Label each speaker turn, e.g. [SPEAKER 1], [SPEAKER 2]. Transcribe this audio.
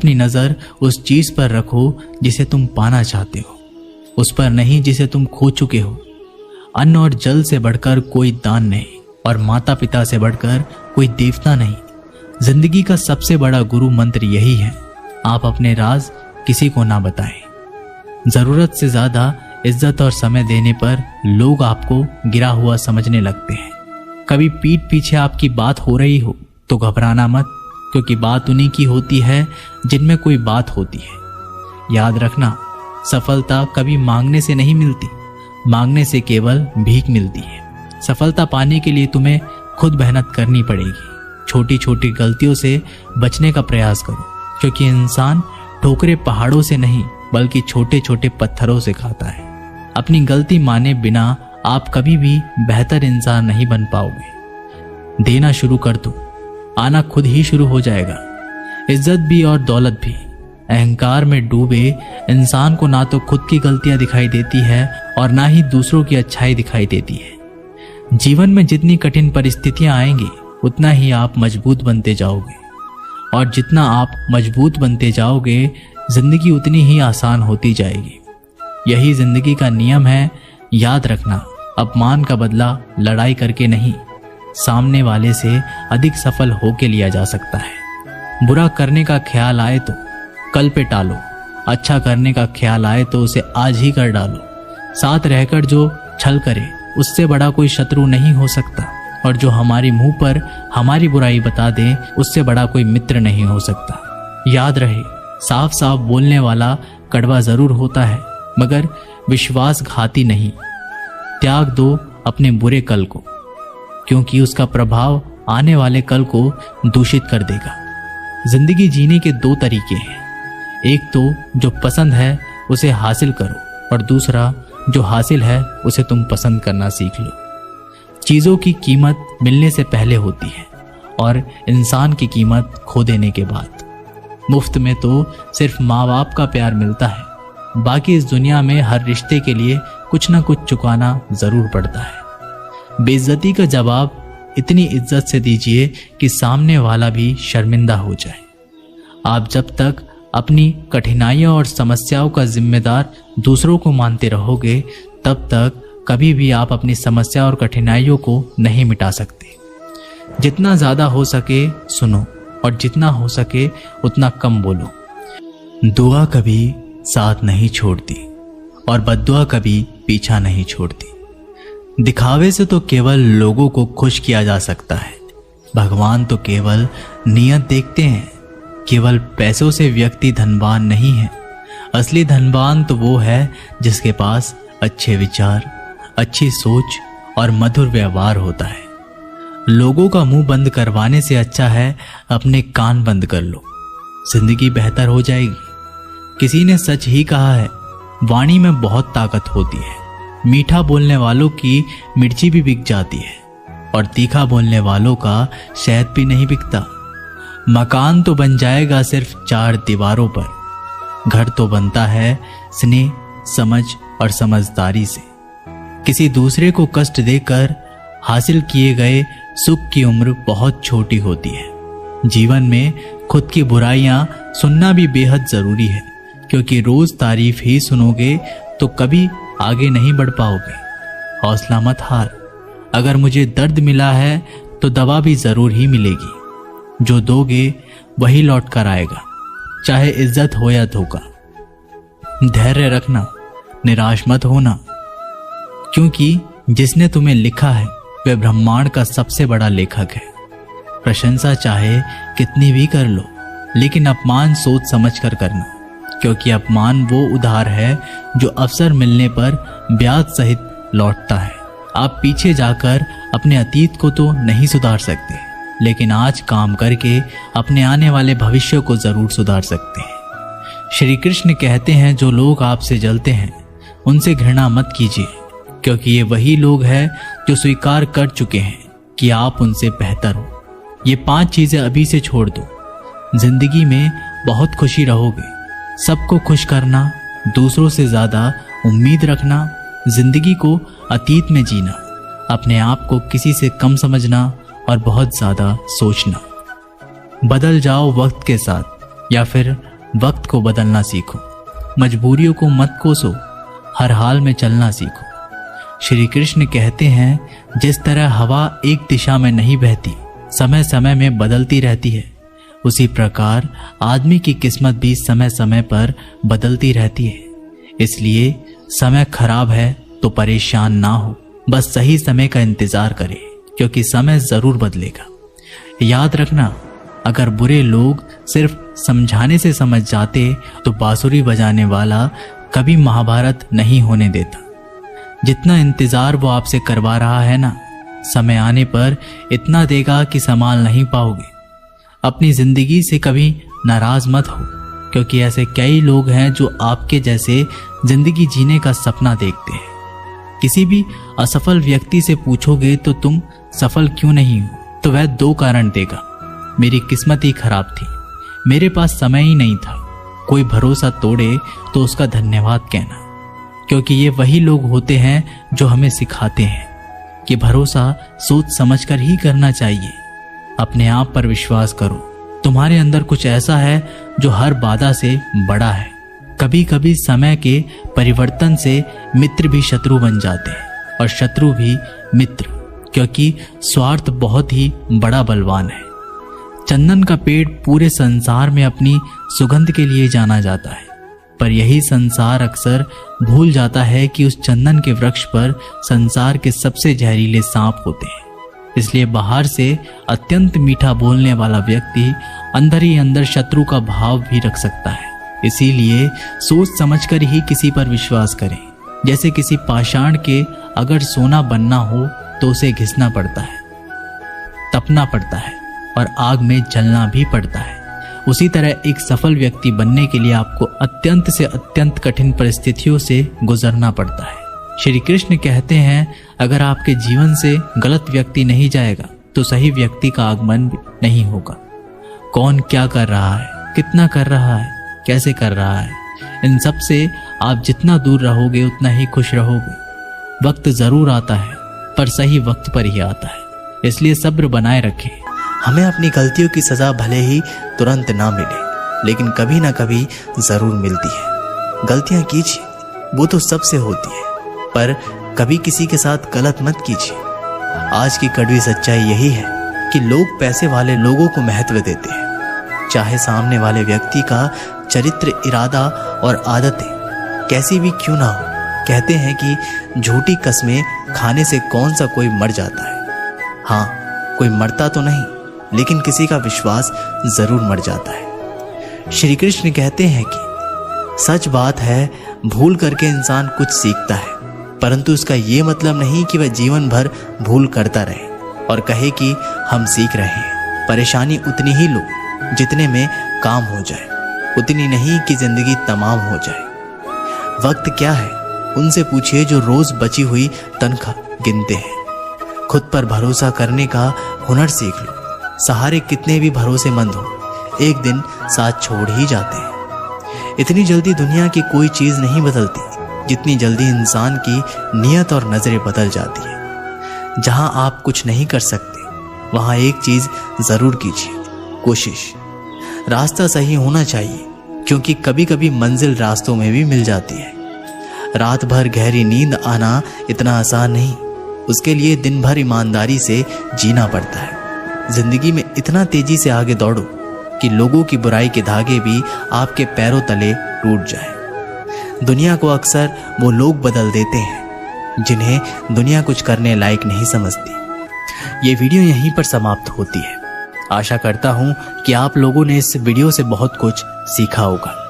[SPEAKER 1] अपनी नजर उस चीज पर रखो जिसे तुम पाना चाहते हो, उस पर नहीं जिसे तुम खो चुके हो। अन्न और जल से बढ़कर कोई दान नहीं और माता पिता से बढ़कर कोई देवता नहीं। जिंदगी का सबसे बड़ा गुरु मंत्र यही है, आप अपने राज किसी को ना बताएं। जरूरत से ज्यादा इज्जत और समय देने पर लोग आपको गिरा हुआ समझने लगते हैं। कभी पीठ पीछे आपकी बात हो रही हो तो घबराना मत, क्योंकि बात उन्हीं की होती है जिनमें कोई बात होती है। याद रखना, सफलता कभी मांगने से नहीं मिलती, मांगने से केवल भीख मिलती है। सफलता पाने के लिए तुम्हें खुद मेहनत करनी पड़ेगी। छोटी छोटी गलतियों से बचने का प्रयास करो, क्योंकि इंसान ठोकरे पहाड़ों से नहीं बल्कि छोटे छोटे पत्थरों से खाता है। अपनी गलती माने बिना आप कभी भी बेहतर इंसान नहीं बन पाओगे। देना शुरू कर दो, आना खुद ही शुरू हो जाएगा। इज्जत भी और दौलत भी। अहंकार में डूबे इंसान को ना तो खुद की गलतियां दिखाई देती है और ना ही दूसरों की अच्छाई दिखाई देती है। जीवन में जितनी कठिन परिस्थितियां आएंगी उतना ही आप मजबूत बनते जाओगे, और जितना आप मजबूत बनते जाओगे जिंदगी उतनी ही आसान होती जाएगी। यही जिंदगी का नियम है। याद रखना, अपमान का बदला लड़ाई करके नहीं, सामने वाले से अधिक सफल होके लिया जा सकता है। बुरा करने का ख्याल आए तो कल पे टालो, अच्छा करने का ख्याल आए तो उसे आज ही कर डालो। साथ रहकर जो छल करे उससे बड़ा कोई शत्रु नहीं हो सकता, और जो हमारे मुंह पर हमारी बुराई बता दे उससे बड़ा कोई मित्र नहीं हो सकता। याद रहे, साफ साफ बोलने वाला कड़वा जरूर होता है मगर विश्वासघाती नहीं। त्याग दो अपने बुरे कल को, क्योंकि उसका प्रभाव आने वाले कल को दूषित कर देगा। जिंदगी जीने के दो तरीके हैं, एक तो जो पसंद है उसे हासिल करो, और दूसरा जो हासिल है उसे तुम पसंद करना सीख लो। चीजों की कीमत मिलने से पहले होती है और इंसान की कीमत खो देने के बाद। मुफ्त में तो सिर्फ माँ बाप का प्यार मिलता है, बाकी इस दुनिया में हर रिश्ते के लिए कुछ ना कुछ चुकाना जरूर पड़ता है। बेइज्जती का जवाब इतनी इज्जत से दीजिए कि सामने वाला भी शर्मिंदा हो जाए। आप जब तक अपनी कठिनाइयों और समस्याओं का जिम्मेदार दूसरों को मानते रहोगे तब तक कभी भी आप अपनी समस्या और कठिनाइयों को नहीं मिटा सकते। जितना ज्यादा हो सके सुनो, और जितना हो सके उतना कम बोलो। दुआ कभी साथ नहीं छोड़ती और बद्दुआ कभी पीछा नहीं छोड़ती। दिखावे से तो केवल लोगों को खुश किया जा सकता है, भगवान तो केवल नियत देखते हैं। केवल पैसों से व्यक्ति धनवान नहीं है, असली धनवान तो वो है जिसके पास अच्छे विचार, अच्छी सोच और मधुर व्यवहार होता है। लोगों का मुंह बंद करवाने से अच्छा है अपने कान बंद कर लो, जिंदगी बेहतर हो जाएगी। किसी ने सच ही कहा है, वाणी में बहुत ताकत होती है। मीठा बोलने वालों की मिर्ची भी बिक जाती है और तीखा बोलने वालों का शहद भी नहीं बिकता। मकान तो बन जाएगा सिर्फ 4 दीवारों पर, घर तो बनता है स्नेह, समझ और समझदारी से। किसी दूसरे को कष्ट देकर हासिल किए गए सुख की उम्र बहुत छोटी होती है। जीवन में खुद की बुराइयां सुनना भी बेहद जरूरी है, क्योंकि रोज तारीफ ही सुनोगे तो कभी आगे नहीं बढ़ पाओगे। हौसला मत हार, अगर मुझे दर्द मिला है तो दवा भी जरूर ही मिलेगी। जो दोगे वही लौट कर आएगा, चाहे इज्जत हो या धोखा। धैर्य रखना, निराश मत होना, क्योंकि जिसने तुम्हें लिखा है वह ब्रह्मांड का सबसे बड़ा लेखक है। प्रशंसा चाहे कितनी भी कर लो, लेकिन अपमान सोच समझ कर करना, क्योंकि अपमान वो उधार है जो अवसर मिलने पर ब्याज सहित लौटता है। आप पीछे जाकर अपने अतीत को तो नहीं सुधार सकते, लेकिन आज काम करके अपने आने वाले भविष्य को जरूर सुधार सकते हैं। श्री कृष्ण कहते हैं, जो लोग आपसे जलते हैं उनसे घृणा मत कीजिए, क्योंकि ये वही लोग हैं जो स्वीकार कर चुके हैं कि आप उनसे बेहतर हो। ये 5 चीजें अभी से छोड़ दो, जिंदगी में बहुत खुशी रहोगे। सबको खुश करना, दूसरों से ज्यादा उम्मीद रखना, जिंदगी को अतीत में जीना, अपने आप को किसी से कम समझना और बहुत ज्यादा सोचना। बदल जाओ वक्त के साथ या फिर वक्त को बदलना सीखो, मजबूरियों को मत कोसो, हर हाल में चलना सीखो। श्री कृष्ण कहते हैं, जिस तरह हवा एक दिशा में नहीं बहती, समय समय में बदलती रहती है, उसी प्रकार आदमी की किस्मत भी समय समय पर बदलती रहती है। इसलिए समय खराब है तो परेशान ना हो, बस सही समय का इंतजार करें, क्योंकि समय जरूर बदलेगा। याद रखना, अगर बुरे लोग सिर्फ समझाने से समझ जाते तो बांसुरी बजाने वाला कभी महाभारत नहीं होने देता। जितना इंतजार वो आपसे करवा रहा है ना, समय आने पर इतना देगा कि संभाल नहीं पाओगे। अपनी जिंदगी से कभी नाराज मत हो, क्योंकि ऐसे कई लोग हैं जो आपके जैसे जिंदगी जीने का सपना देखते हैं। किसी भी असफल व्यक्ति से पूछोगे तो तुम सफल क्यों नहीं हो, तो वह 2 कारण देगा। मेरी किस्मत ही खराब थी, मेरे पास समय ही नहीं था। कोई भरोसा तोड़े तो उसका धन्यवाद कहना, क्योंकि ये वही लोग होते हैं जो हमें सिखाते हैं कि भरोसा सोच समझकर ही करना चाहिए। अपने आप पर विश्वास करो, तुम्हारे अंदर कुछ ऐसा है जो हर बाधा से बड़ा है। कभी कभी समय के परिवर्तन से मित्र भी शत्रु बन जाते हैं और शत्रु भी मित्र, क्योंकि स्वार्थ बहुत ही बड़ा बलवान है। चंदन का पेड़ पूरे संसार में अपनी सुगंध के लिए जाना जाता है, पर यही संसार अक्सर भूल जाता है कि उस चंदन के वृक्ष पर संसार के सबसे जहरीले सांप होते हैं। इसलिए बाहर से अत्यंत मीठा बोलने वाला व्यक्ति अंदर ही अंदर शत्रु का भाव भी रख सकता है। इसीलिए सोच समझकर ही किसी पर विश्वास करें। जैसे किसी पाषाण के अगर सोना बनना हो तो उसे घिसना पड़ता है, तपना पड़ता है और आग में जलना भी पड़ता है। उसी तरह एक सफल व्यक्ति बनने के लिए आपको अत्यंत से अत्यंत कठिन परिस्थितियों से गुजरना पड़ता है। श्री कृष्ण कहते हैं, अगर आपके जीवन से गलत व्यक्ति नहीं जाएगा तो सही व्यक्ति का आगमन भी नहीं होगा। कौन क्या कर रहा है, कितना कर रहा है, कैसे कर रहा है, इन सब से आप जितना दूर रहोगे उतना ही खुश रहोगे। वक्त जरूर आता है, पर सही वक्त पर ही आता है, इसलिए सब्र बनाए रखें।
[SPEAKER 2] हमें अपनी गलतियों की सजा भले ही तुरंत ना मिले, लेकिन कभी ना कभी जरूर मिलती है। गलतियां कीजिए, वो तो सबसे होती है, पर कभी किसी के साथ गलत मत कीजिए। आज की कड़वी सच्चाई यही है कि लोग पैसे वाले लोगों को महत्व देते हैं, चाहे सामने वाले व्यक्ति का चरित्र, इरादा और आदतें कैसी भी क्यों ना हो। कहते हैं कि झूठी कस्में खाने से कौन सा कोई मर जाता है। हाँ, कोई मरता तो नहीं, लेकिन किसी का विश्वास जरूर मर जाता है। श्री कृष्ण कहते हैं कि सच बात है, भूल करके इंसान कुछ सीखता है, परंतु इसका ये मतलब नहीं कि वह जीवन भर भूल करता रहे और कहे कि हम सीख रहे हैं। परेशानी उतनी ही लो जितने में काम हो जाए, उतनी नहीं कि जिंदगी तमाम हो जाए। वक्त क्या है उनसे पूछिए जो रोज बची हुई तनख्वाह गिनते हैं। खुद पर भरोसा करने का हुनर सीख लो। सहारे कितने भी भरोसेमंद हो, एक दिन साथ छोड़ ही जाते हैं। इतनी जल्दी दुनिया की कोई चीज नहीं बदलती जितनी जल्दी इंसान की नियत और नजरें बदल जाती है। जहां आप कुछ नहीं कर सकते, वहां एक चीज जरूर कीजिए, कोशिश। रास्ता सही होना चाहिए, क्योंकि कभी कभी मंजिल रास्तों में भी मिल जाती है। रात भर गहरी नींद आना इतना आसान नहीं, उसके लिए दिन भर ईमानदारी से जीना पड़ता है। जिंदगी में इतना तेजी से आगे दौड़ो कि लोगों की बुराई के धागे भी आपके पैरों तले टूट जाए। दुनिया को अक्सर वो लोग बदल देते हैं जिन्हें दुनिया कुछ करने लायक नहीं समझती। ये वीडियो यहीं पर समाप्त होती है। आशा करता हूँ कि आप लोगों ने इस वीडियो से बहुत कुछ सीखा होगा।